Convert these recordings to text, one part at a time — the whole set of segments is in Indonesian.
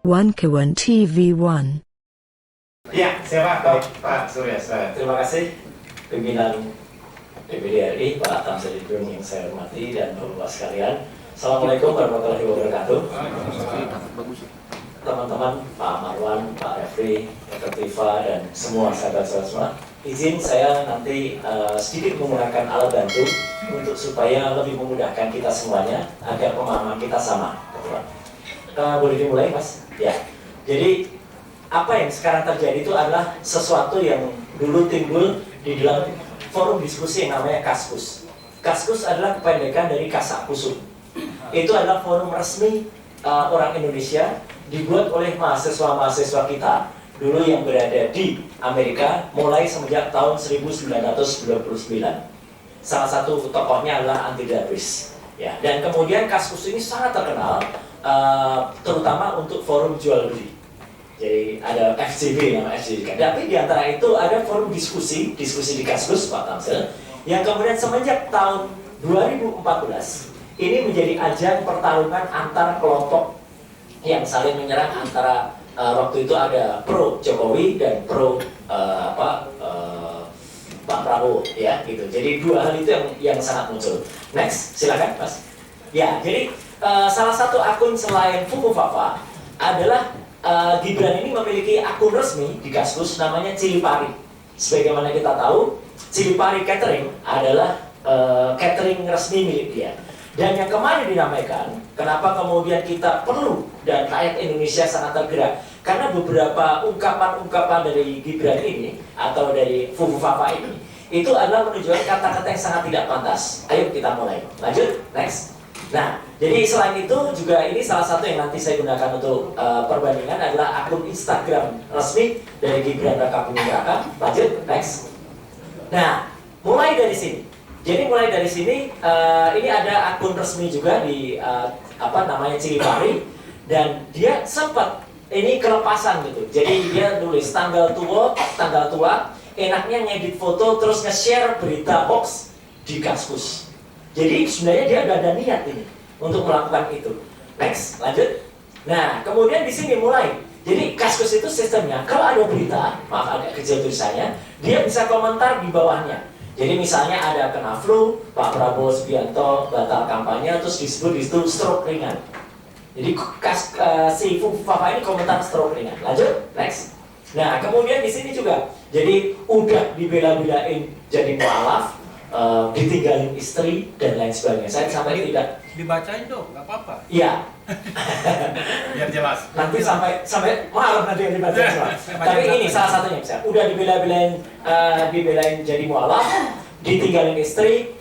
One TV1. Ya, siapa? Pak Surya. Terima kasih pimpinan DPD RI, Pak Tamzil Hidayat yang saya hormati dan Bapak sekalian. Assalamualaikum warahmatullahi wabarakatuh. Teman-teman, Pak Marwan, Pak Refri, Dr. Tifa, dan semua sahabat-sahabat semua. Izin saya nanti sedikit menggunakan alat bantu untuk supaya lebih memudahkan kita semuanya agar pemahaman kita sama. Boleh dimulai, Mas? Ya. Jadi apa yang sekarang terjadi itu adalah sesuatu yang dulu timbul di dalam forum diskusi yang namanya Kaskus. Kaskus adalah kependekan dari Kasakusuk. Itu adalah forum resmi orang Indonesia, dibuat oleh mahasiswa-mahasiswa kita dulu yang berada di Amerika mulai semenjak tahun 1999. Salah satu tokohnya adalah Anti Darwis. Ya, dan kemudian Kaskus ini sangat terkenal, terutama untuk forum jual beli. Jadi ada FCB, nama FCB. Tapi di antara itu ada forum diskusi di Kaskus, Pak Tamzil, yang kemudian semenjak tahun 2014 ini menjadi ajang pertarungan antar kelompok yang saling menyerang antara waktu itu ada pro Jokowi dan pro Pak Prabowo, ya gitu. Jadi dua hal itu yang sangat muncul. Next, silakan, Mas. Ya, jadi salah satu akun selain Fuku Fafa adalah Gibran ini memiliki akun resmi di Kaskus namanya Cilipari. Sebagaimana kita tahu, Cilipari Catering adalah catering resmi milik dia. Dan yang kemarin dinamaikan, kenapa kemudian kita perlu dan rakyat Indonesia sangat tergerak, karena beberapa ungkapan-ungkapan dari Gibran ini atau dari Fufu Fafa ini itu adalah menunjukkan kata-kata yang sangat tidak pantas. Ayo kita mulai. Lanjut, next. Nah, jadi selain itu juga ini salah satu yang nanti saya gunakan untuk perbandingan adalah akun Instagram resmi dari Gibran Rakabuming Raka. Lanjut, next. Nah, mulai dari sini. Jadi mulai dari sini ini ada akun resmi juga di namanya Cilipari, dan dia sempat ini kelepasan gitu. Jadi dia nulis tanggal tua, enaknya ngedit foto terus nge-share berita hoax di Kaskus. Jadi sebenarnya dia udah ada niat ini untuk melakukan itu. Next, lanjut. Nah, kemudian di sini mulai. Jadi Kaskus itu sistemnya kalau ada berita, maaf agak kecil tulisannya, dia bisa komentar di bawahnya. Jadi misalnya ada kena flu, Pak Prabowo Subianto batal kampanye, terus disebut di situ stroke ringan. Jadi si Fufu Fafa ini komentar stroke ringan. Lanjut, next. Nah, kemudian di sini juga, jadi udah dibela-belain jadi mualaf, ditinggalin istri dan lain sebagainya. Saya sampai tidak dibacain dong, nggak apa-apa. Iya. Biar jelas. Nanti sampai malam nanti yang dibaca semua. Tapi ini salah satunya bisa. Udah dibelain jadi mualaf, ditinggalin istri,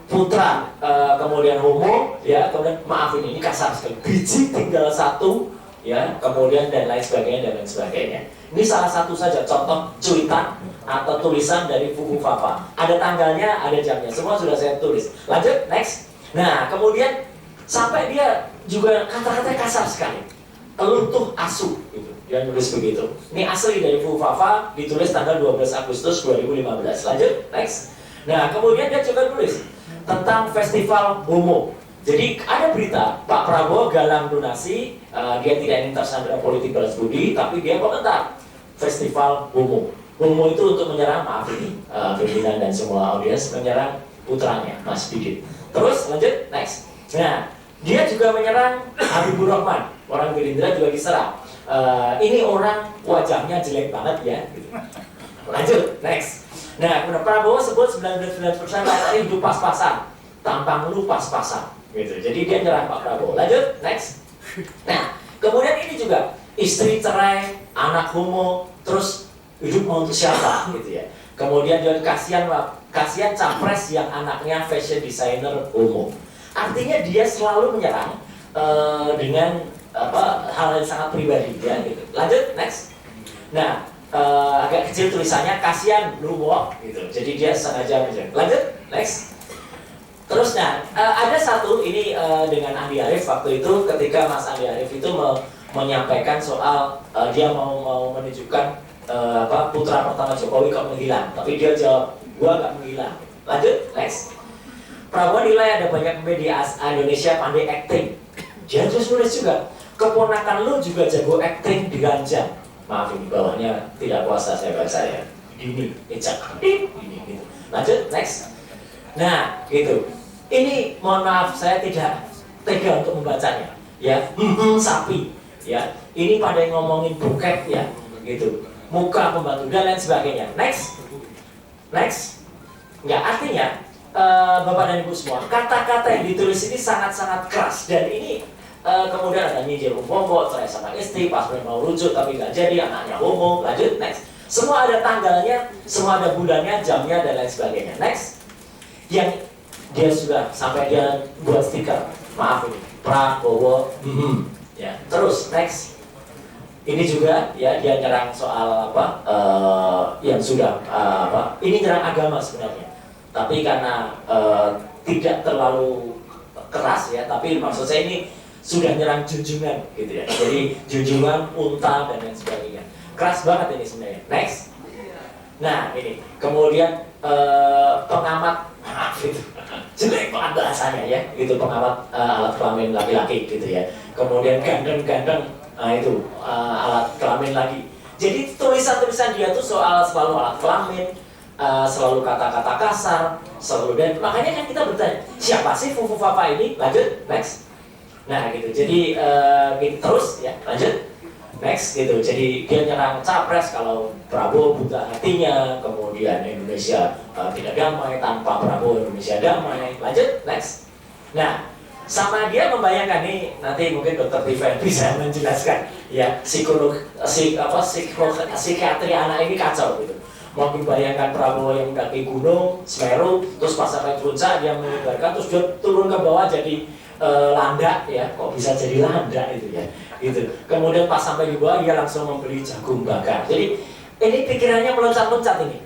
putra, kemudian homo, ya, kemudian maaf ini kasar sekali. Biji tinggal satu, ya, kemudian dan lain sebagainya. Ini salah satu saja contoh cuitan atau tulisan dari Fufu Fafa. Ada tanggalnya, ada jamnya, semua sudah saya tulis. Lanjut, next. Nah, kemudian sampai dia juga kata-katanya kasar sekali. Teluntuh asu, gitu. Dia nulis begitu. Ini asli dari Fufu Fafa, ditulis tanggal 12 Agustus 2015. Lanjut, next. Nah, kemudian dia juga nulis tentang festival homo. Jadi ada berita Pak Prabowo galang donasi, dia tidak ingin tersandera politik balas budi, tapi dia komentar festival homo. Homo itu untuk menyerang, maaf ini pimpinan dan semua audiens, menyerang putranya Mas Didit. Terus lanjut, next. Nah, dia juga menyerang Habibur Rahman, orang Gerindra juga diserang. Ini orang wajahnya jelek banget ya. Gitu. Lanjut, next. Nah, Prabowo sebut 99% rakyat hidup pas-pasan, tampang lu pas-pasan. Gitu. Jadi dia nyerang Pak Prabowo. Lanjut, next. Nah, kemudian ini juga istri cerai, anak homo, terus hidup mau untuk siapa, gitu ya. Kemudian dia kasihan capres yang anaknya fashion designer homo. Artinya dia selalu menyerang dengan hal yang sangat pribadi, ya. Gitu. Lanjut, next. Nah, agak kecil tulisannya kasihan lu gitu. Jadi dia sengaja menyerang. Lanjut, next. Terus ada satu ini dengan Andi Arief waktu itu ketika Mas Andi Arief itu menyampaikan soal dia mau menunjukkan putra pertama Jokowi kok menghilang, tapi dia jawab gua gak menghilang. Lanjut, next. Prabowo nilai ada banyak media Indonesia pandai acting. Dia terus nulis juga, keponakan lu juga jago acting di ranjang. Maaf ini bawahnya tidak kuasa saya baca ya. Ini, ini gitu. Lanjut, next. Nah, gitu. Ini mohon maaf saya tidak tega untuk membacanya. Ya, sapi. Ya, ini pada yang ngomongin bokep ya, gitu. Muka pembantu dan lain sebagainya. Next, next. Nggak, artinya Bapak dan Ibu semua, kata-kata yang ditulis ini sangat-sangat keras dan ini kemudian ada nyindir homo, cerai sama istri, pas mau rujuk tapi nggak jadi, anaknya homo. Lanjut, next. Semua ada tanggalnya, semua ada bulannya, jamnya dan lain sebagainya. Next. Yang dia sudah sampai dia buat stiker, maaf ini, Prabowo, ya. Terus next. Ini juga ya dia nyerang soal apa yang sudah ini nyerang agama sebenarnya. Tapi karena tidak terlalu keras ya, tapi maksud saya ini sudah nyerang junjungan gitu ya. Jadi junjungan, unta dan lain sebagainya. Keras banget ini sebenarnya. Next. Nah ini kemudian pengamat gitu. Jelek banget bahasanya ya. Itu pengamat alat kelamin laki-laki gitu ya. Kemudian gandeng-gandeng itu alat kelamin lagi. Jadi tulisan-tulisan dia tuh soal selalu alat kelamin, selalu kata-kata kasar, selalu, dan makanya kan kita bertanya, siapa sih Fufu Papa ini? Lanjut, next. Nah gitu, jadi gitu, terus ya, lanjut, next gitu. Jadi dia nyerang capres kalau Prabowo buta hatinya, kemudian Indonesia tidak damai, tanpa Prabowo Indonesia damai. Lanjut, next. Nah, sama dia membayangkan nih, nanti mungkin Dr. Tiffen bisa menjelaskan ya, psikiatri anak ini kacau gitu. Mau dibayangkan Prabowo yang mendaki gunung Semeru, terus pas sampai puncak dia menyebarkan, terus dia turun ke bawah jadi landak ya, kok bisa jadi landak itu ya, gitu. Kemudian pas sampai di bawah dia langsung membeli jagung bakar. Jadi ini pikirannya meloncat-loncat ini,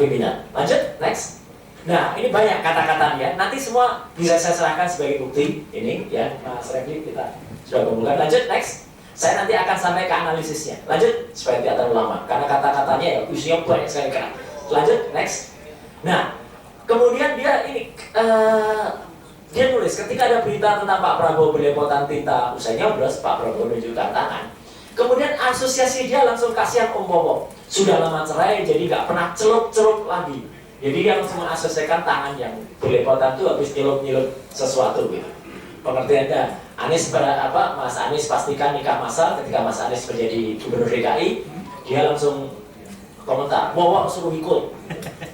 pimpinan. Lanjut, next. Nah ini banyak kata-katanya, nanti semua bisa saya serahkan sebagai bukti ini ya, Mas Refli kita sudah kumpulkan. Lanjut, next. Saya nanti akan sampai ke analisisnya. Lanjut, supaya tidak terlalu lama, karena kata-katanya ya usianya banyak sekali kan. Lanjut, next. Nah, kemudian dia ini dia nulis ketika ada berita tentang Pak Prabowo belepotan tinta usai nyoblos, Pak Prabowo menunjukkan tangan. Kemudian asosiasi dia langsung kasihan Om Bowo, sudah lama cerai jadi nggak pernah celup-celup lagi. Jadi dia langsung mengasosiasikan tangan yang belepotan itu habis nyelup-nyelup sesuatu gitu. Pengertiannya, Mas Anies pastikan nikah massal ketika Mas Anies menjadi gubernur DKI, dia langsung komentar, Bowo suruh ikut.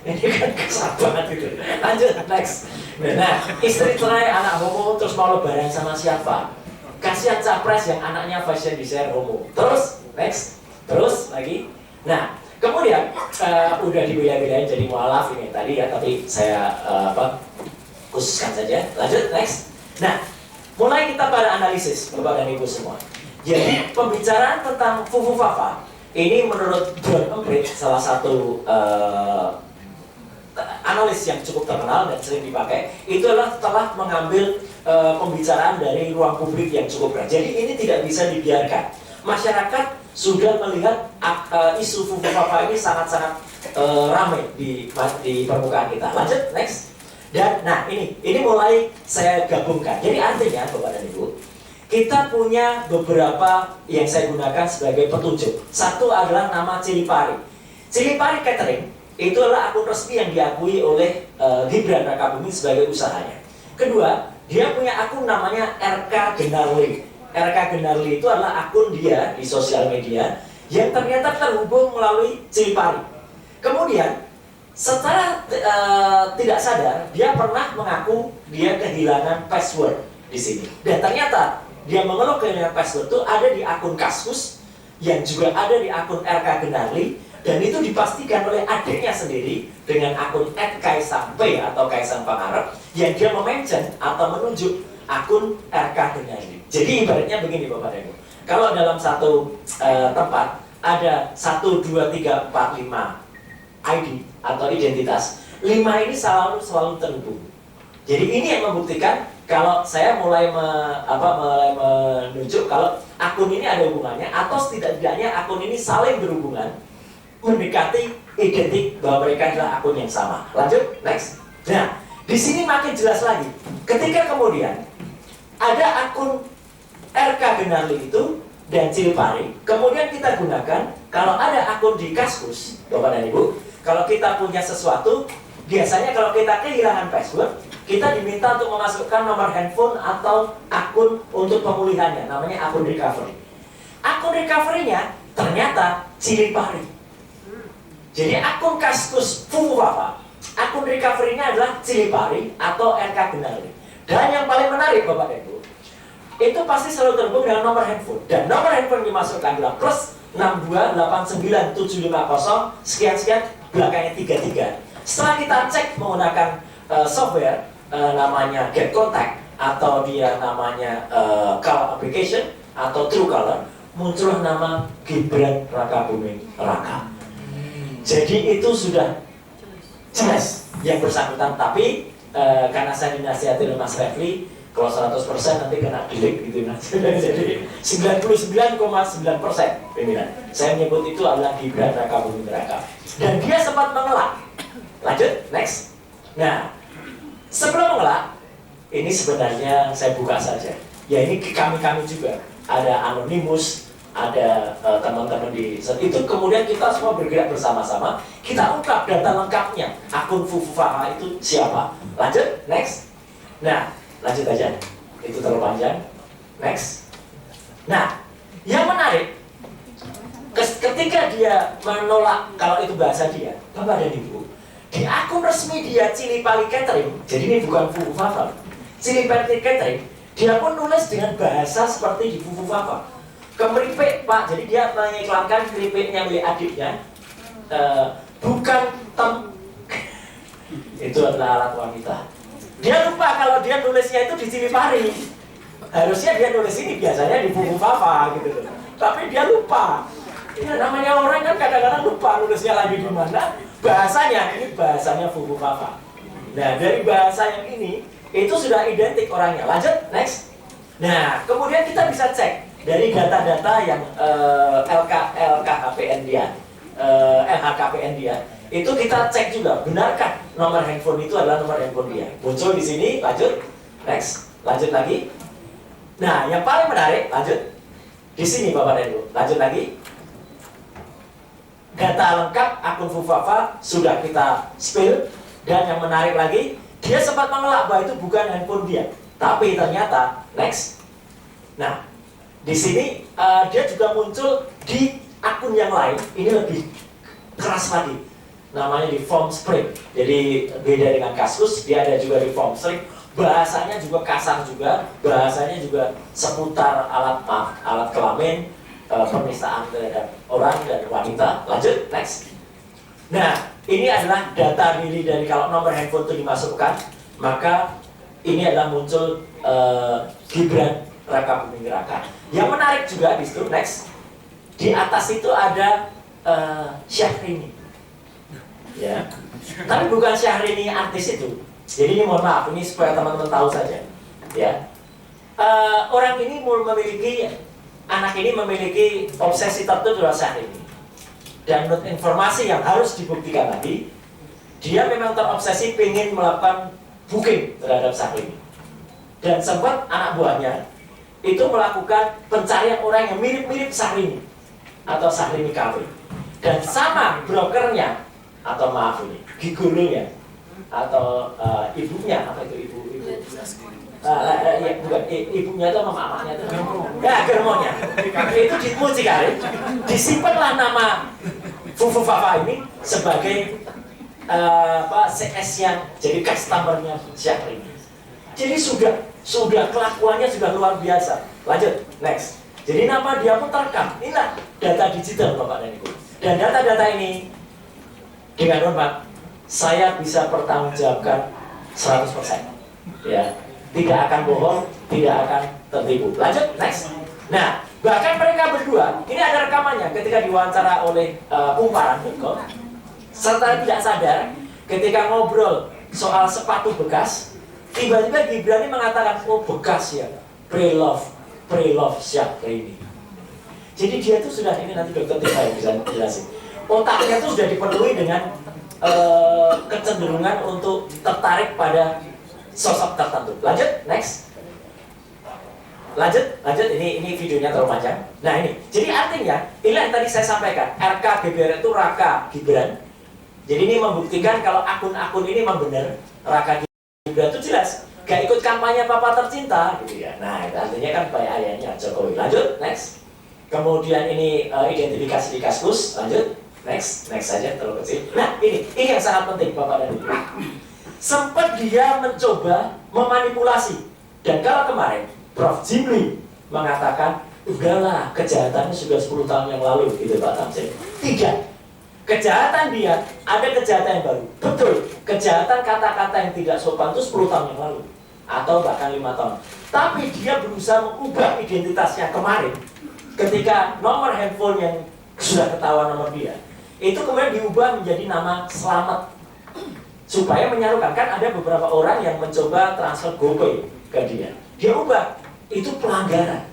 Ini kan kesal banget gitu. Lanjut, next. Nah, istri cerai, anak homo, terus mau lebaran sama siapa? Kasihan capres yang anaknya fashion designer homo. Terus, next. Terus lagi. Nah, kemudian udah dibelah-belahin jadi mualaf ini tadi ya, tapi saya khususkan saja. Lanjut, next. Nah, mulai kita pada analisis, Bapak dan Ibu semua. Jadi, pembicaraan tentang Fufu Fafa ini menurut John Emprit, salah satu analis yang cukup terkenal dan sering dipakai, itu adalah telah mengambil pembicaraan dari ruang publik yang cukup berat. Jadi ini tidak bisa dibiarkan. Masyarakat sudah melihat isu Fufu Fafa ini sangat-sangat ramai di permukaan kita. Lanjut, next. Dan nah ini mulai saya gabungkan. Jadi artinya Bapak dan Ibu, kita punya beberapa yang saya gunakan sebagai petunjuk. Satu adalah nama Cilipari. Cilipari Catering itu adalah akun resmi yang diakui oleh Gibran Rakabuming sebagai usahanya. Kedua, dia punya akun namanya RK Genarli. RK Genarli itu adalah akun dia di sosial media yang ternyata terhubung melalui Cilipari. Kemudian secara tidak sadar dia pernah mengaku dia kehilangan password di sini. Dan ternyata dia mengeluh kehilangan password itu ada di akun Kaskus yang juga ada di akun RK Genarli, dan itu dipastikan oleh adiknya sendiri dengan akun @kaisangp atau Kaisang Pangarep yang dia mention atau menunjuk akun RK Genarli. Jadi ibaratnya begini Bapak dan Ibu, kalau dalam satu tempat ada 1, 2, 3, 4, 5 ID atau identitas, 5 ini selalu terhubung. Jadi ini yang membuktikan kalau saya mulai menunjuk kalau akun ini ada hubungannya, atau setidaknya akun ini saling berhubungan, mendekati identik bahwa mereka adalah akun yang sama. Lanjut, next. Nah, di sini makin jelas lagi. Ketika kemudian ada akun RK Gunarli itu dan Cilipari, kemudian kita gunakan kalau ada akun di Kaskus, Bapak dan Ibu, kalau kita punya sesuatu, biasanya kalau kita kehilangan password, kita diminta untuk memasukkan nomor handphone atau akun untuk pemulihannya, namanya akun recovery. Akun recovery-nya ternyata Cilipari. Jadi akun Kaskus Fufufafa, akun recovery-nya adalah Cilipari atau RK Gunarli. Dan yang paling menarik Bapak dan Ibu, itu pasti selalu terhubung dengan nomor handphone. Dan nomor handphone yang dimasukkan adalah plus 6289750 sekian-sekian, belakangnya 33. Setelah kita cek menggunakan software namanya Get Contact atau dia namanya Call Application atau Truecaller, muncul nama Gibran Rakabuming Raka. Jadi itu sudah jelas yang bersangkutan. Tapi karena saya dinasihati oleh Mas Refli, kalau 100% nanti kena delete gitu. Jadi 99,9% pimpinan. Saya menyebut itu adalah Gibran Rakabuming Raka. Dan dia sempat mengelak. Lanjut, next. Nah, sebelum mengelak, ini sebenarnya saya buka saja. Ya ini kami juga. Ada Anonymous, ada teman-teman di itu. Kemudian kita semua bergerak bersama-sama. Kita ungkap data lengkapnya. Akun Fufufafa itu siapa? Lanjut, next. Nah, lanjut aja, itu terlalu panjang. Next. Nah, yang menarik, ketika dia menolak, kalau itu bahasa dia, Bapak dan Ibu, di akun resmi dia Cilipari Catering, jadi ini bukan Fufufafa, Cilipari Catering, dia pun nulis dengan bahasa seperti di Fufufafa. Kemeripik Pak, jadi dia mengiklankan keripiknya milik adiknya, bukan itu adalah alat wanita. Dia lupa kalau dia nulisnya itu di Cilipari. Harusnya dia nulis ini biasanya di Fufufafa gitu loh. Tapi dia lupa. Ya namanya orang kan kadang-kadang lupa nulisnya lagi di mana. Bahasanya, ini bahasanya Fufufafa. Nah dari bahasa yang ini, itu sudah identik orangnya. Lanjut, next. Nah kemudian kita bisa cek dari data-data yang LHKPN dia. Itu kita cek juga, benarkah nomor handphone itu adalah nomor handphone dia. Muncul di sini, lanjut, next, lanjut lagi. Nah, yang paling menarik, lanjut. Di sini Bapak dan Ibu, lanjut lagi. Data lengkap akun Fufufafa sudah kita spill. Dan yang menarik lagi, dia sempat mengelak bahwa itu bukan handphone dia. Tapi ternyata, next. Nah, di sini dia juga muncul di akun yang lain. Ini lebih keras lagi. Namanya di Form Spring. Jadi beda dengan Kaskus, dia ada juga di Form Spring. Bahasanya juga kasar juga, bahasanya juga seputar alat kelamin, penistaan terhadap orang dan wanita. Lanjut, next. Nah, ini adalah data diri dari kalau nomor handphone itu dimasukkan, maka ini adalah muncul Gibran Rakabuming Raka. Yang menarik juga di situ, next. Di atas itu ada Syahrini. Ya, tapi bukan Syahrini artis itu. Jadi ini mohon maaf, ini supaya teman-teman tahu saja. Ya, orang ini memiliki, anak ini memiliki obsesi tertentu terhadap Syahrini. Dan menurut informasi yang harus dibuktikan lagi, dia memang terobsesi ingin melakukan booking terhadap Syahrini. Dan sempat anak buahnya itu melakukan pencarian orang yang mirip-mirip Syahrini atau Syahrini Cafe. Dan sama brokernya, atau maaf ini, gigolonya atau ibunya, apa itu ibu ya, bukan ibunya itu sama mamanya itu ya germonya itu di mucikari disimpanlah nama Fufufafa ini sebagai CS yang jadi customernya Syahrini. Jadi sudah kelakuannya sudah luar biasa. Lanjut, next. Jadi nama dia pun terekam. Inilah data digital Bapak dan Ibu. Dan data-data ini dengan hormat, saya bisa pertanggungjawabkan 100%. Ya, tidak akan bohong, tidak akan tertipu. Lanjut, next. Nah, bahkan mereka berdua, ini ada rekamannya ketika diwawancara oleh Kumparan.com, serta tidak sadar ketika ngobrol soal sepatu bekas, tiba-tiba Gibran ini mengatakan, oh bekas ya, pre-love Syahrini. Jadi dia tuh sudah, ini nanti dokter Tika yang bisa jelasin. Otaknya tuh sudah dipenuhi dengan kecenderungan untuk tertarik pada sosok tertentu. Lanjut, next. lanjut, ini videonya terlalu panjang. Nah ini, jadi artinya, inilah yang tadi saya sampaikan, RK GBR itu Raka Gibran. Jadi ini membuktikan kalau akun-akun ini memang benar, Raka Gibran itu jelas, gak ikut kampanye Papa tercinta, gitu ya. Nah itu artinya kan baik ayahnya Jokowi. Lanjut, next. Kemudian ini identifikasi di Kaskus, lanjut, next saja terlalu kecil. Nah ini yang sangat penting Bapak dan Ibu. Sempat dia mencoba memanipulasi, dan kalau kemarin Prof. Jimli mengatakan, udahlah kejahatannya sudah 10 tahun yang lalu, gitu Pak Tamsin. Tidak, kejahatan dia, ada kejahatan yang baru. Betul, kejahatan kata-kata yang tidak sopan itu 10 tahun yang lalu, atau bahkan 5 tahun. Tapi dia berusaha mengubah identitasnya kemarin, ketika nomor handphone yang sudah ketahuan nomor dia, itu kemudian diubah menjadi nama Slamet, supaya menyarukan. Kan ada beberapa orang yang mencoba transfer GoPay ke dia, dia ubah, itu pelanggaran.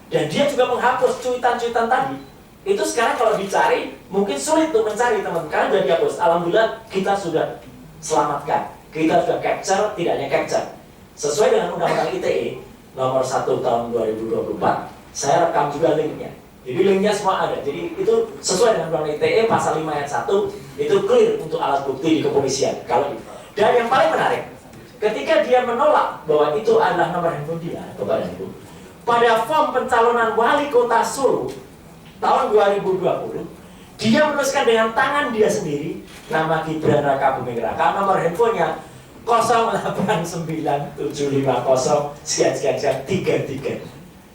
Dan dia juga menghapus cuitan-cuitan tadi. Itu sekarang kalau dicari, mungkin sulit untuk mencari teman, karena sudah dihapus. Alhamdulillah kita sudah selamatkan, kita sudah capture, tidak hanya capture, sesuai dengan Undang-Undang ITE nomor 1 tahun 2024, saya rekam juga linknya. Jadi linknya semua ada. Jadi itu sesuai dengan Undang-Undang ITE pasal 5 ayat 1, itu clear untuk alat bukti di kepolisian. Dan yang paling menarik, ketika dia menolak bahwa itu adalah nomor handphone dia, Bapak dan Ibu, pada form pencalonan wali kota Solo tahun 2020, dia menuliskan dengan tangan dia sendiri nama Gibran Raka Buming Raka, nomor handphonenya 089750 sekian 33.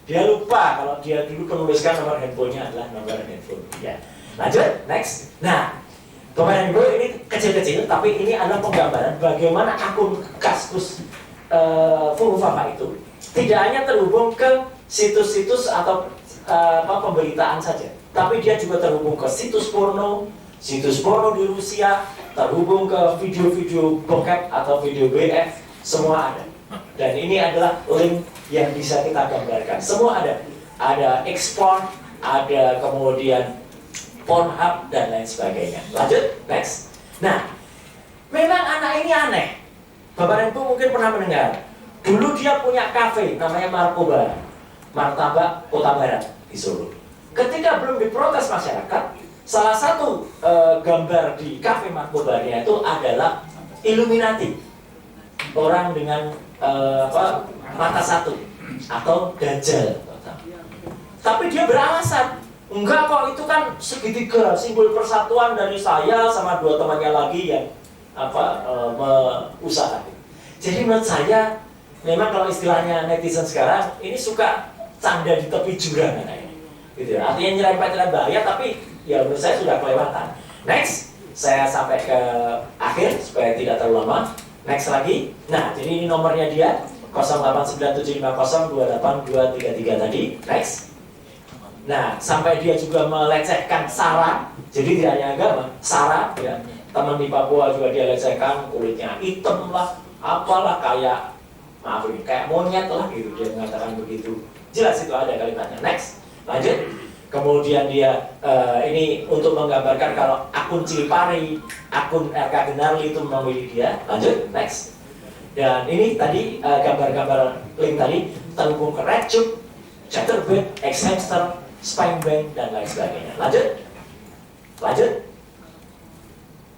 Dia lupa kalau dia dulu menuliskan nomor handphonenya adalah nomor handphone dia. Lanjut, next. Nah, Bapak dan Ibu, ini kecil-kecil, tapi ini adalah penggambaran bagaimana akun Kaskus Furufafa itu tidak hanya terhubung ke situs-situs atau pemberitaan saja, tapi dia juga terhubung ke situs porno di Rusia, terhubung ke video-video bokep atau video BF, semua ada. Dan ini adalah link yang bisa kita gambarkan, semua ada. Ada ekspor, ada kemudian Pornhub dan lain sebagainya. Lanjut, next. Nah, memang anak ini aneh. Bapak dan Ibu mungkin pernah mendengar. Dulu dia punya kafe namanya Martabak Kota Barat di Solo. Ketika belum diprotes masyarakat, salah satu gambar di kafe Markobarnya itu adalah Illuminati, orang dengan mata satu atau Dajjal. Tapi dia beralasan, enggak kok, itu kan segitiga, simbol persatuan dari saya sama 2 temannya lagi yang usaha. Jadi menurut saya, memang kalau istilahnya netizen sekarang ini suka canda di tepi jurang gitu ya. Artinya nyerempet bahaya, tapi ya menurut saya sudah kelewatan. Next, saya sampai ke akhir supaya tidak terlalu lama. Next lagi. Nah, jadi ini nomornya dia 089750282233 tadi. Next. Nah, sampai dia juga melecehkan Sarah. Jadi tidak hanya agama, Sarah ya. Teman di Papua juga dia lecehkan, kulitnya hitam lah, apalah, kayak maaf ini, kayak monyet lah gitu, dia mengatakan begitu. Jelas itu ada kalimatnya. Next. Lanjut. Kemudian dia ini untuk menggambarkan kalau akun Cilipari, akun RK Genarli itu memilih dia. Lanjut, next. Dan ini tadi gambar-gambar link tadi terhubung ke RedTube, Chatterbait, Xhamster, Spambank dan lain sebagainya. Lanjut.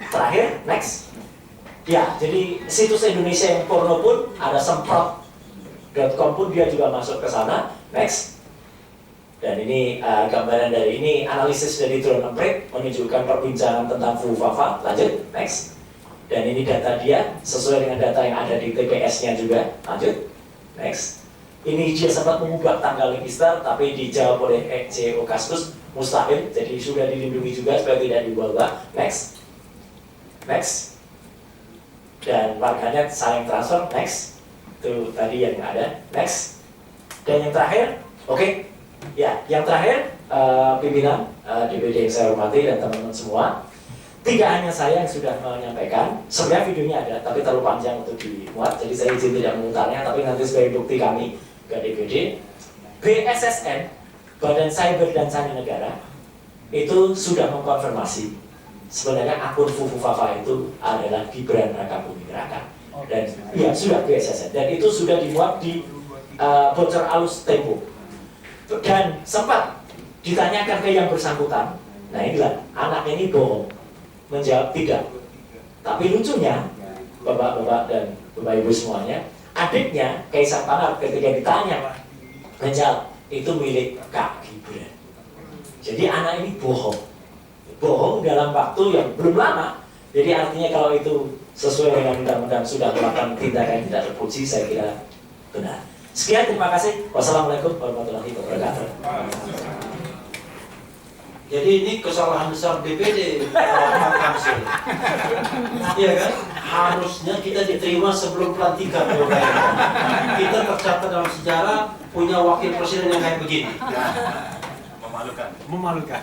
Terakhir, next. Ya, jadi situs Indonesia yang porno pun ada, semprot.com pun dia juga masuk ke sana. Next. Dan ini gambaran dari ini, analisis dari drone emprit menunjukkan perbincangan tentang Furufafa. Lanjut, next. Dan ini data dia sesuai dengan data yang ada di TPS-nya juga. Lanjut, next. Ini dia sempat mengubah tanggal register, tapi dijawab oleh CEO Kaskus mustahil, jadi sudah dilindungi juga supaya tidak diubah-ubah. Next, next. Dan warganet saling transfer. Next. Itu tadi yang ada. Next. Dan yang terakhir, oke. Ya, yang terakhir, pimpinan DPD yang saya hormati dan teman-teman semua, tidak hanya saya yang sudah menyampaikan, sebenarnya videonya ada, tapi terlalu panjang untuk dimuat, jadi saya izin tidak memutarnya, tapi nanti sebagai bukti kami ke DPD. BSSN, Badan Cyber dan Sandi Negara, itu sudah mengkonfirmasi sebenarnya akun Furufafa itu adalah Gibran Raka Buming Raka. Dan ya sudah BSSN, dan itu sudah dimuat di bocor alus Tempo. Dan sempat ditanyakan ke yang bersangkutan, nah inilah anak ini bohong, menjawab tidak. Tapi lucunya, bapak-bapak dan bapak ibu semuanya, adiknya Kaisar Pangarep ketika ditanya menjawab itu milik Kak Gibran. Jadi anak ini bohong dalam waktu yang belum lama. Jadi artinya kalau itu sesuai dengan undang-undang sudah melakukan tindakan yang tidak terpuji, saya kira benar. Sekian, terima kasih. Wassalamualaikum warahmatullahi wabarakatuh. Jadi ini kesalahan besar BPD Pak Kamsil. Iya kan? Harusnya kita diterima sebelum pelantikan. Kita tercatat dalam sejarah punya wakil presiden yang kayak begini. Memalukan. Memalukan.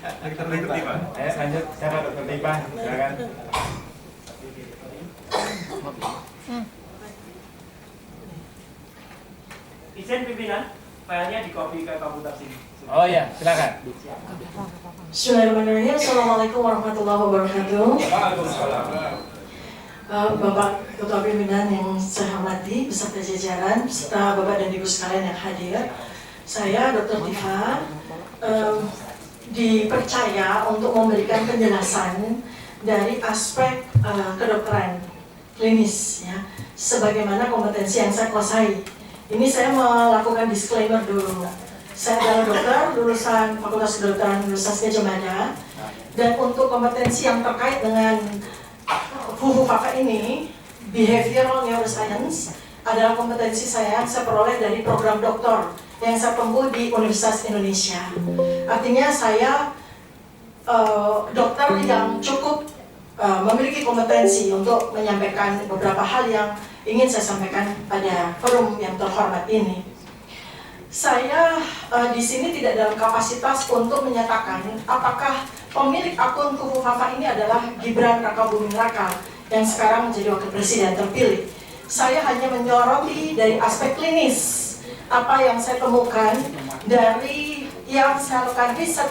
Dokter Tipa. Lanjut, siapa Dokter Tipa? Silakan. Izin pimpinan, filenya di copy ke komputer sini. Oh iya, silakan. Bismillahirrahmanirrahim. Assalamualaikum warahmatullahi wabarakatuh. Waalaikumsalam. Bapak Ketua Pimpinan yang saya hormati, beserta jajaran, beserta Bapak dan Ibu sekalian yang hadir. Saya Dr. Tifa dipercaya untuk memberikan penjelasan dari aspek kedokteran klinis, ya, sebagaimana kompetensi yang saya kuasai. Ini saya melakukan disclaimer dulu. Saya adalah dokter lulusan Fakultas Kedokteran Universitas Gadjah Mada, dan untuk kompetensi yang terkait dengan FUFU-FAFA ini, Behavioral Neuroscience, adalah kompetensi saya peroleh dari program doktor yang saya tempuh di Universitas Indonesia. Artinya saya dokter yang cukup memiliki kompetensi untuk menyampaikan beberapa hal yang ingin saya sampaikan pada forum yang terhormat ini. Saya di sini tidak dalam kapasitas untuk menyatakan apakah pemilik akun FUFU-FAFA ini adalah Gibran Rakabuming Raka yang sekarang menjadi wakil presiden terpilih. Saya hanya menyoroti dari aspek klinis apa yang saya temukan dari yang saya lakukan riset,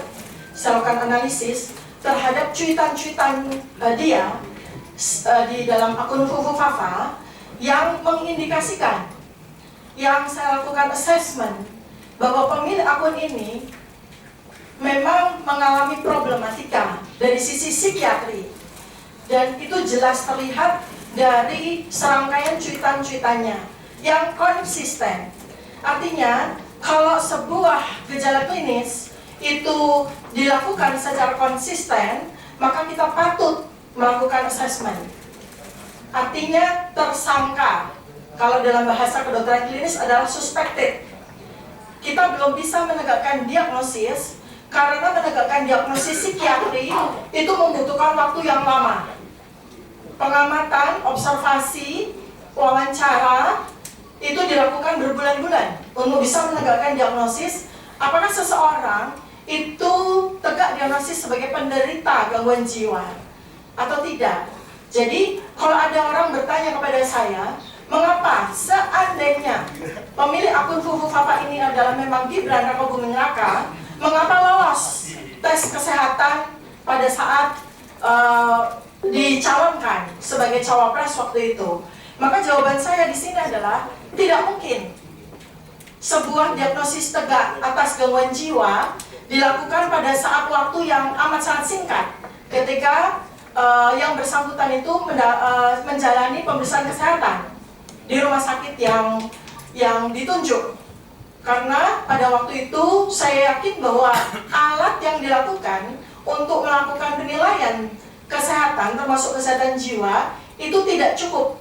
saya lakukan analisis terhadap cuitan-cuitan dia di dalam akun FUFU-FAFA yang mengindikasikan, yang saya lakukan assessment bahwa pemilik akun ini memang mengalami problematika dari sisi psikiatri, dan itu jelas terlihat dari serangkaian cuitan-cuitannya yang konsisten. Artinya kalau sebuah gejala klinis itu dilakukan secara konsisten, maka kita patut melakukan assessment. Artinya tersangka, kalau dalam bahasa kedokteran klinis adalah suspected. Kita belum bisa menegakkan diagnosis, karena menegakkan diagnosis psikiatri itu membutuhkan waktu yang lama. Pengamatan, observasi, wawancara itu dilakukan berbulan-bulan untuk bisa menegakkan diagnosis apakah seseorang itu tegak diagnosis sebagai penderita gangguan jiwa atau tidak. Jadi kalau ada orang bertanya kepada saya, mengapa seandainya pemilik akun FUFU-FAFA ini adalah memang Gibran Rakabuming Raka, mengapa lolos tes kesehatan pada saat dicalonkan sebagai cawapres waktu itu? Maka jawaban saya di sini adalah tidak mungkin sebuah diagnosis tegak atas gangguan jiwa dilakukan pada saat waktu yang amat sangat singkat ketika yang bersangkutan itu menjalani pemeriksaan kesehatan di rumah sakit yang ditunjuk. Karena pada waktu itu saya yakin bahwa alat yang dilakukan untuk melakukan penilaian kesehatan termasuk kesehatan jiwa itu tidak cukup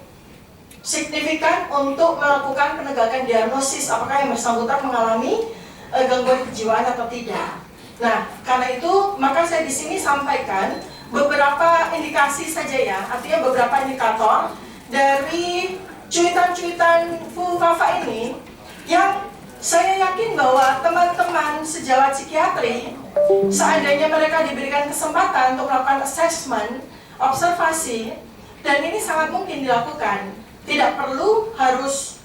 signifikan untuk melakukan penegakan diagnosis apakah yang bersangkutan mengalami gangguan kejiwaan atau tidak. Nah, karena itu maka saya di sini sampaikan beberapa indikasi saja, ya, artinya beberapa indikator dari cuitan-cuitan FUFU-FAFA ini yang saya yakin bahwa teman-teman sejawat psikiatri, seandainya mereka diberikan kesempatan untuk melakukan assessment, observasi, dan ini sangat mungkin dilakukan. Tidak perlu harus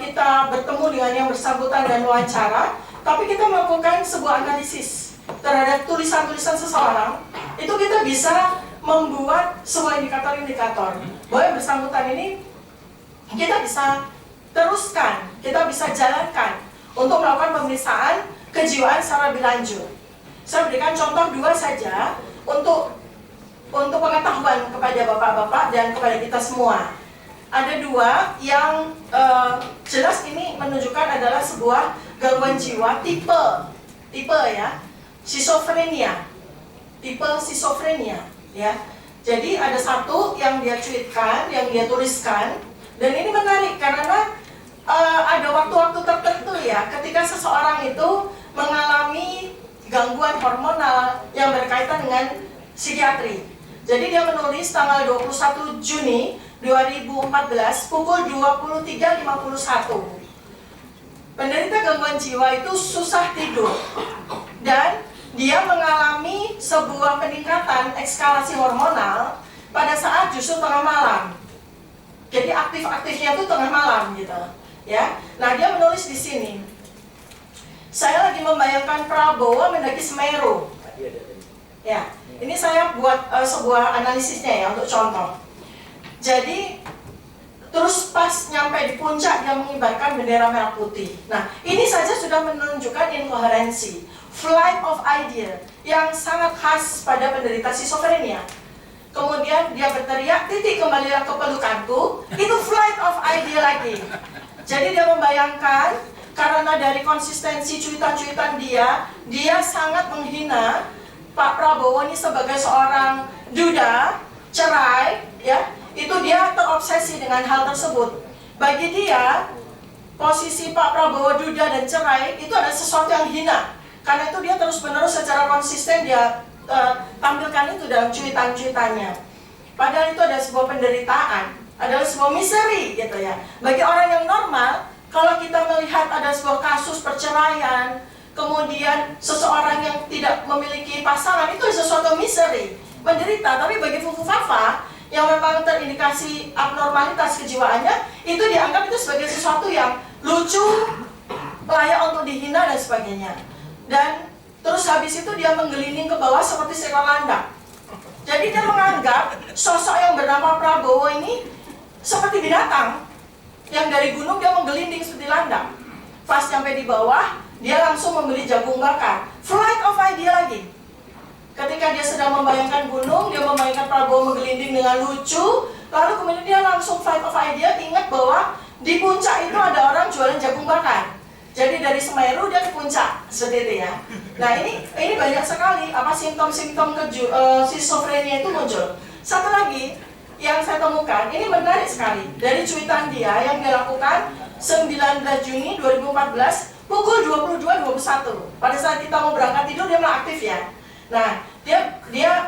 kita bertemu dengan yang bersangkutan dan wawancara, tapi kita melakukan sebuah analisis terhadap tulisan-tulisan seseorang. Itu kita bisa membuat sebuah indikator-indikator bahwa yang bersangkutan ini kita bisa teruskan, kita bisa jalankan untuk melakukan pemeriksaan kejiwaan secara lebih lanjut. Saya berikan contoh 2 saja untuk pengetahuan kepada bapak-bapak dan kepada kita semua. Ada 2 yang jelas ini menunjukkan adalah sebuah gangguan jiwa tipe ya, schizophrenia, tipe schizophrenia ya. Jadi ada satu yang dia cuitkan, yang dia tuliskan, dan ini menarik karena ada waktu-waktu tertentu ya, ketika seseorang itu mengalami gangguan hormonal yang berkaitan dengan psikiatri. Jadi dia menulis tanggal 21 Juni 2014 pukul 23.51. Penderita gangguan jiwa itu susah tidur dan dia mengalami sebuah peningkatan ekskalasi hormonal pada saat justru tengah malam. Jadi aktif-aktifnya itu tengah malam gitu, ya. Nah, dia menulis di sini. Saya lagi membayangkan Prabowo mendaki Semeru. Ya, ini saya buat sebuah analisisnya ya untuk contoh. Jadi terus pas nyampe di puncak dia mengibarkan bendera merah putih. Nah, ini saja sudah menunjukkan inkoherensi, flight of idea yang sangat khas pada penderita schizophrenia. Kemudian dia berteriak, titik kembalilah ke pelukanku, itu flight of idea lagi. Jadi dia membayangkan karena dari konsistensi cuitan-cuitan dia sangat menghina Pak Prabowo ini sebagai seorang duda, cerai, ya. Itu dia terobsesi dengan hal tersebut. Bagi dia, posisi Pak Prabowo duda dan cerai itu adalah sesuatu yang hina. Karena itu dia terus-menerus secara konsisten dia tampilkan itu dalam cuitan-cuitannya. Padahal itu adalah sebuah penderitaan, adalah sebuah misery gitu ya. Bagi orang yang normal, kalau kita melihat ada sebuah kasus perceraian, kemudian seseorang yang tidak memiliki pasangan, itu sesuatu misery, menderita. Tapi bagi Fufu Fafa yang memang terindikasi abnormalitas kejiwaannya, itu dianggap itu sebagai sesuatu yang lucu, layak untuk dihina dan sebagainya. Dan terus habis itu dia menggelinding ke bawah seperti seekor landak. Jadi dia menganggap sosok yang bernama Prabowo ini seperti binatang yang dari gunung dia menggelinding seperti landak. Pas sampai di bawah, dia langsung membeli jagung bakar. Flight of idea lagi. Ketika dia sedang membayangkan gunung, dia membayangkan Prabowo menggelinding dengan lucu, lalu kemudian dia langsung flight of idea, ingat bahwa di puncak itu ada orang jualan jagung bakar. Jadi dari Semeru dia ke puncak, seperti itu ya. Nah ini banyak sekali apa simptom-simptom schizophrenia itu muncul. Satu lagi yang saya temukan, ini menarik sekali dari cuitan dia yang dia lakukan 19 Juni 2014 pukul 22.21. Pada saat kita mau berangkat tidur dia malah aktif ya. Nah dia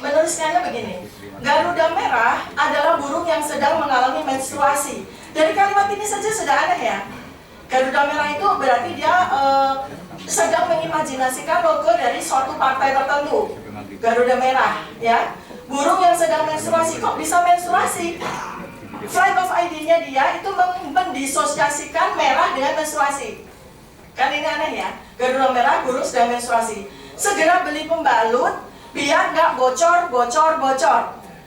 menuliskannya begini, Garuda merah adalah burung yang sedang mengalami menstruasi. Dari kalimat ini saja sudah aneh ya. Garuda merah itu berarti dia sedang mengimajinasikan logo dari suatu partai tertentu. Garuda merah, ya. Burung yang sedang menstruasi, kok bisa menstruasi? Flight of idea-nya dia itu mendisosiasikan merah dengan menstruasi. Kan ini aneh ya. Garuda merah, burung sedang menstruasi. Segera beli pembalut biar nggak bocor.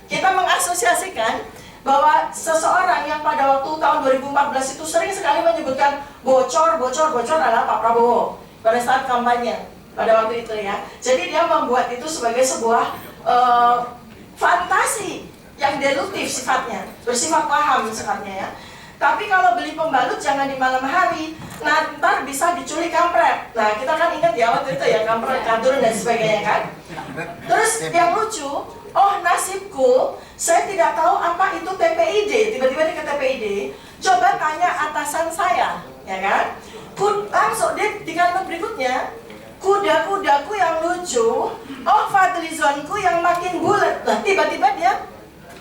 Kita mengasosiasikan bahwa seseorang yang pada waktu tahun 2014 itu sering sekali menyebutkan bocor adalah Pak Prabowo pada saat kampanye pada waktu itu ya. Jadi dia membuat itu sebagai sebuah fantasi yang deduktif sifatnya, bersifat paham sifatnya ya. Tapi kalau beli pembalut jangan di malam hari, nah ntar bisa diculik kampret. Nah kita kan ingat ya waktu itu ya, kampret, kadrun dan sebagainya kan. Terus yang lucu, oh nasibku, saya tidak tahu apa itu TPID. Tiba-tiba dia ke TPID, coba tanya atasan saya, ya kan? Langsung dia di kalimat berikutnya, kuda-kudaku yang lucu, oh Fadlizonku yang makin bulat. Nah tiba-tiba dia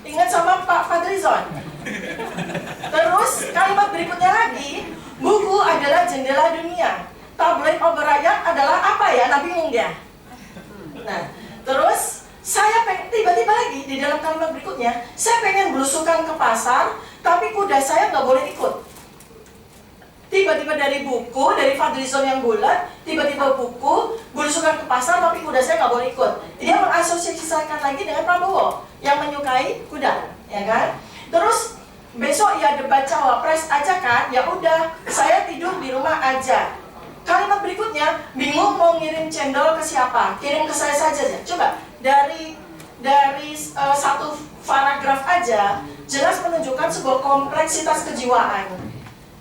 ingat sama Pak Fadlizon. Terus kalimat berikutnya lagi, buku adalah jendela dunia, tabloid obor rakyat adalah apa ya? Nah bingung dia. Nah terus saya pengen, tiba-tiba lagi di dalam kalimat berikutnya, saya pengen belusukan ke pasar, tapi kuda saya nggak boleh ikut. Tiba-tiba dari buku, dari Fadlizon yang bulat, tiba-tiba buku, belusukan ke pasar, tapi kuda saya nggak boleh ikut. Dia mengasosiasikan lagi dengan Prabowo yang menyukai kuda, ya kan? Terus besok ya debat cawapres aja kan, ya udah saya tidur di rumah aja. Kalimat berikutnya, bingung mau ngirim cendol ke siapa, kirim ke saya saja ya. Coba dari satu paragraf aja jelas menunjukkan sebuah kompleksitas kejiwaan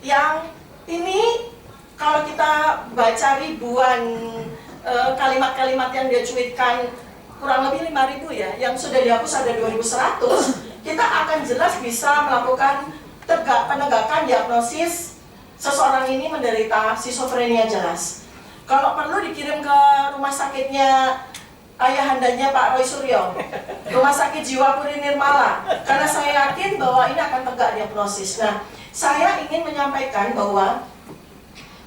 yang ini kalau kita baca ribuan kalimat-kalimat yang dia cuitkan, kurang lebih 5.000 ya, yang sudah dihapus ada 2.100, kita akan jelas bisa melakukan penegakan diagnosis seseorang ini menderita skizofrenia jelas. Kalau perlu dikirim ke rumah sakitnya ayahandanya Pak Roy Suryo, Rumah Sakit Jiwa Puri Nirmala, karena saya yakin bahwa ini akan tegak diagnosis. Nah, saya ingin menyampaikan bahwa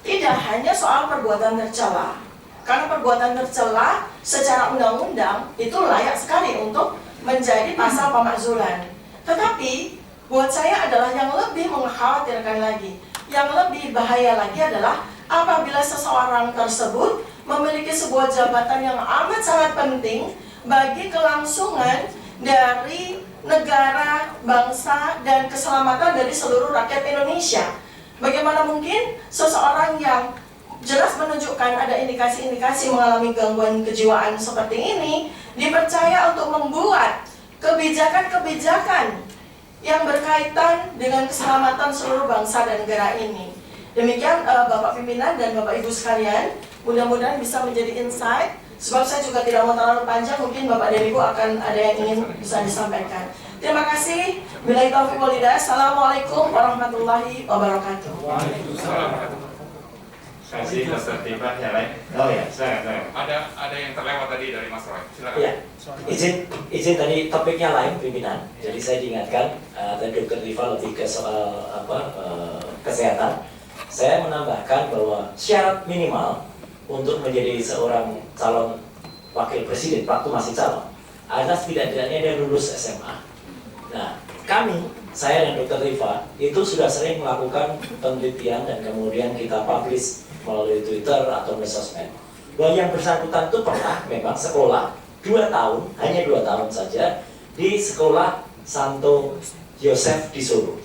tidak hanya soal perbuatan tercela, karena perbuatan tercela secara undang-undang itu layak sekali untuk menjadi pasal pemakzulan. Tetapi buat saya adalah yang lebih mengkhawatirkan lagi, yang lebih bahaya lagi adalah apabila seseorang tersebut memiliki sebuah jabatan yang amat sangat penting bagi kelangsungan dari negara, bangsa, dan keselamatan dari seluruh rakyat Indonesia. Bagaimana mungkin seseorang yang jelas menunjukkan ada indikasi-indikasi mengalami gangguan kejiwaan seperti ini dipercaya untuk membuat kebijakan-kebijakan yang berkaitan dengan keselamatan seluruh bangsa dan negara ini. Demikian Bapak Pimpinan dan Bapak Ibu sekalian, mudah-mudahan bisa menjadi insight. Sebab saya juga tidak mau terlalu panjang, mungkin Bapak dan Ibu akan ada yang ingin bisa disampaikan. Terima kasih. Billahi taufiq wal hidayah. Assalamualaikum warahmatullahi wabarakatuh. Terima kasih Dr. Tiba, yang lain. Oh ya, Silakan. Ada yang terlewat tadi dari Mas Roy. Silakan. ya. Izin tadi topiknya lain pimpinan. Jadi saya diingatkan tadi Dr. Riva lebih ke soal kesehatan. Saya menambahkan bahwa syarat minimal untuk menjadi seorang calon wakil presiden waktu masih calon adalah setidaknya dia lulus SMA. Nah, saya dan Dr. Riva itu sudah sering melakukan penelitian dan kemudian kita publish melalui Twitter atau sosmed bahwa yang bersangkutan itu pernah memang sekolah 2 tahun, hanya 2 tahun saja di sekolah Santo Yosef di Solo.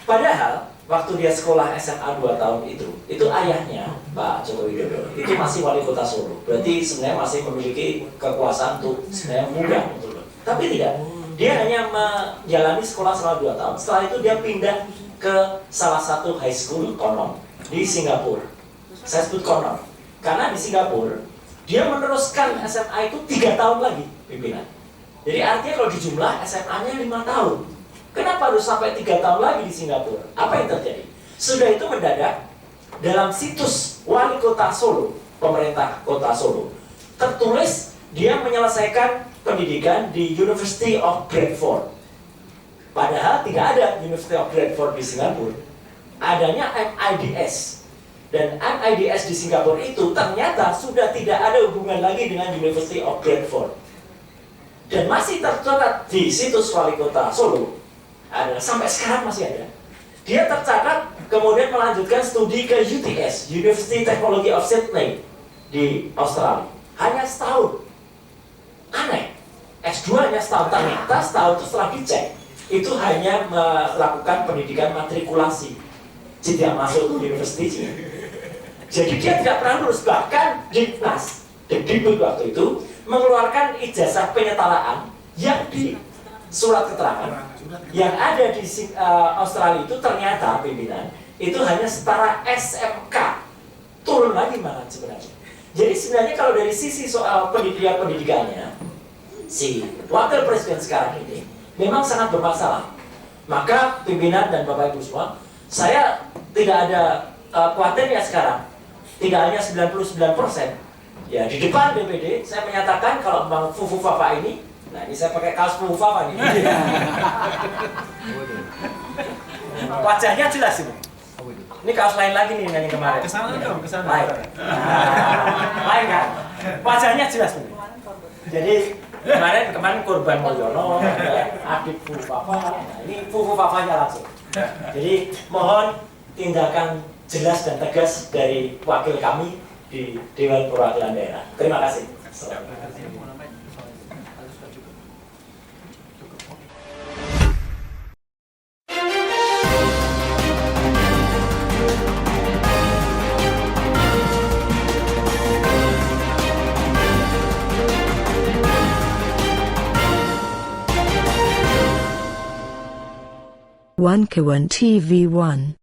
Padahal waktu dia sekolah SMA 2 tahun itu ayahnya Pak Joko Widodo itu masih wali kota Solo. Berarti sebenarnya masih memiliki kekuasaan untuk sebenarnya mudah untuk. Tapi tidak, dia hanya menjalani sekolah selama 2 tahun. Setelah itu dia pindah ke salah satu high school konon di Singapura. Saya sebut konon karena di Singapura dia meneruskan SMA itu 3 tahun lagi pimpinan. Jadi artinya kalau dijumlah SMA-nya 5 tahun. Kenapa harus sampai 3 tahun lagi di Singapura? Apa yang terjadi? Sudah itu mendadak dalam situs wali kota Solo, pemerintah kota Solo, tertulis dia menyelesaikan pendidikan di University of Bradford. Padahal tidak ada University of Bradford di Singapura. Adanya MIDS. Dan MIDS di Singapura itu ternyata sudah tidak ada hubungan lagi dengan University of Bradford. Dan masih tercatat di situs wali kota Solo. Sampai sekarang masih ada. Dia tercatat kemudian melanjutkan studi ke UTS, University Technology of Sydney di Australia. Hanya setahun. Aneh. S2 hanya setahun. Ternyata setahun itu setelah dicek, itu hanya melakukan pendidikan matrikulasi. Tidak masuk university. Jadi dia tidak pernah lulus. Bahkan Diknas, Dikbud waktu itu mengeluarkan ijazah penyetalaan yang di surat keterangan yang ada di Australia itu ternyata pimpinan itu hanya setara SMK, turun lagi malah sebenarnya. Jadi sebenarnya kalau dari sisi soal pendidikannya si wakil presiden sekarang ini memang sangat bermasalah. Maka pimpinan dan Bapak Ibu semua, saya tidak ada khawatirnya sekarang. Tidak hanya 99%. Ya di depan DPD saya menyatakan kalau Bang Fufu Fafa ini, nah ini saya pakai kaos Fufu Fafa nih. Wajahnya jelas ini. Ini kaos lain lagi nih yang kemarin. Kesana dong, kesana. Lain. Lain kan? Wajahnya jelas nih. Jadi kemarin Korban Mulyono, Adib Fufu Fafa. Nah, ini Fufu Fafanya langsung. Jadi mohon tindakan jelas dan tegas dari wakil kami di Dewan Perwakilan Daerah. Terima kasih. One Kawan TV 1.